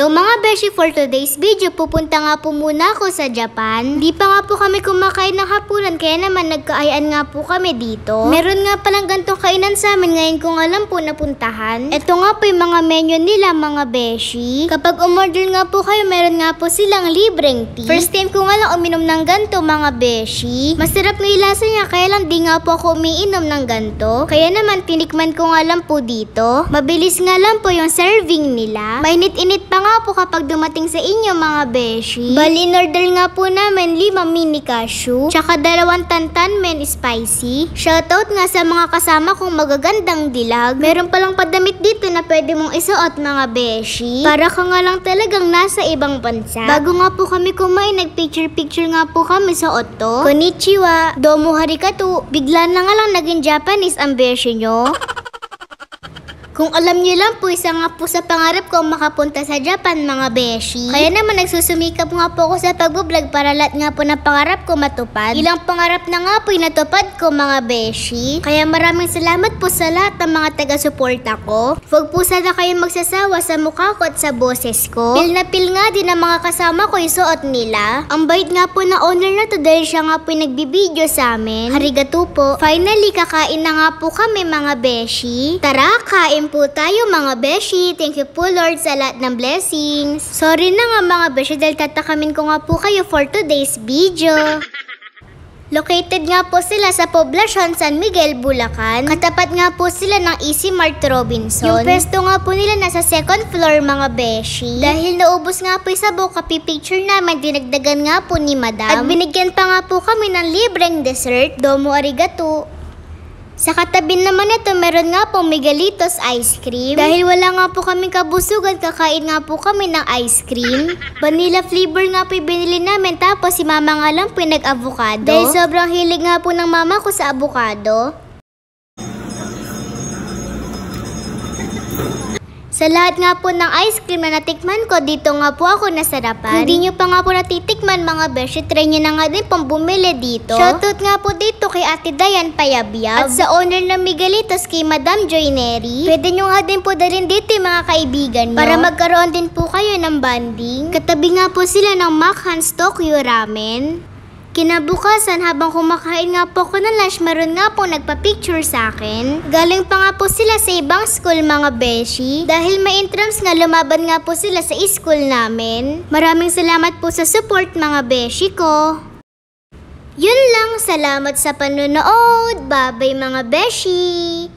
Hello mga beshi, for today's video, pupunta nga po muna ako sa Japan. Di pa nga po kami kumakain ng hapunan, kaya naman nagkaayaan nga po kami dito. Meron nga palang gantong kainan sa amin ngayon kung alam po napuntahan. Ito nga po yung mga menu nila mga beshi. Kapag umorder nga po kayo, meron nga po silang libreng tea. First time ko nga lang uminom ng ganto mga beshi. Masarap nga yung lasa niya, kaya lang di nga po ako umiinom ng ganto. Kaya naman tinikman ko nga lang po dito. Mabilis nga lang po yung serving nila. Mainit-init pa nga po kapag dumating sa inyo mga beshi. Bali, in-order nga po namin 5 mini cashew, tsaka 2 tantan men spicy. Shoutout nga sa mga kasama kong magagandang dilag. Meron palang padamit dito na pwede mong isuot mga beshi. Para ka nga lang talagang nasa ibang bansa. Bago nga po kami kumain, nagpicture-picture nga po kami sa otto. Konnichiwa, domo harikatu. Bigla na nga lang naging Japanese ang beshi nyo. Kung alam niyo lang po, isa nga po sa pangarap ko makapunta sa Japan mga beshi. Kaya naman nagsusumikap nga po ako sa pag-vlog para lahat nga po ng pangarap ko matupad. Ilang pangarap na nga po natupad ko mga beshi. Kaya maraming salamat po sa lahat ng mga taga-suporta ko. Huwag po sana kayong magsasawa sa mukha ko at sa boses ko. Pil na pil nga din ang mga kasama ko yung suot nila. Ang bait nga po na owner na to dahil siya nga po yung nagbibideo sa amin. Harigato po. Finally, kakain na nga po kami mga beshi. Tara, kain po tayo mga beshi. Thank you po Lord sa lahat ng blessings. Sorry na nga mga beshi dahil tatakamin ko nga po kayo for today's video. Located nga po sila sa poblasyon San Miguel, Bulacan. Katapat nga po sila ng Easy Mart Robinson. Yung pwesto nga po nila nasa 2nd floor mga beshi. Dahil naubos nga po yung sabaw, kapipicture namin, dinagdagan nga po ni Madam. At binigyan pa nga po kami ng libreng dessert, domo arigato. Sa katabi naman ito, meron nga po Miguelitos ice cream. Dahil wala nga po kaming kabusugan, kakain nga po kami ng ice cream. Vanilla flavor nga po yung binili namin, tapos si mama nga lang po yung nag-avocado. Dahil sobrang hilig nga po ng mama ko sa avocado. Sa lahat nga po ng ice cream na natikman ko, dito nga po ako nasarapan. Hindi nyo pa nga po natitikman mga beshi, try nyo na nga din pong bumili dito. Shoutout nga po dito kay Ate Dayan Payabyab. At sa owner ng Miguelitos kay Madam Joy Neri. Pwede nyo nga din po dalhin dito yung mga kaibigan nyo. Para magkaroon din po kayo ng bonding. Katabi nga po sila ng Makhans Tokyo Ramen. Kinabukasan, habang kumakain nga po ako ng lunch, meron nga po nagpa-picture sa akin. Galing pa nga po sila sa ibang school mga beshi. Dahil may intrams nga, lumaban nga po sila sa school namin. Maraming salamat po sa support mga beshi ko. Yun lang, salamat sa panonood. Bye-bye mga beshi!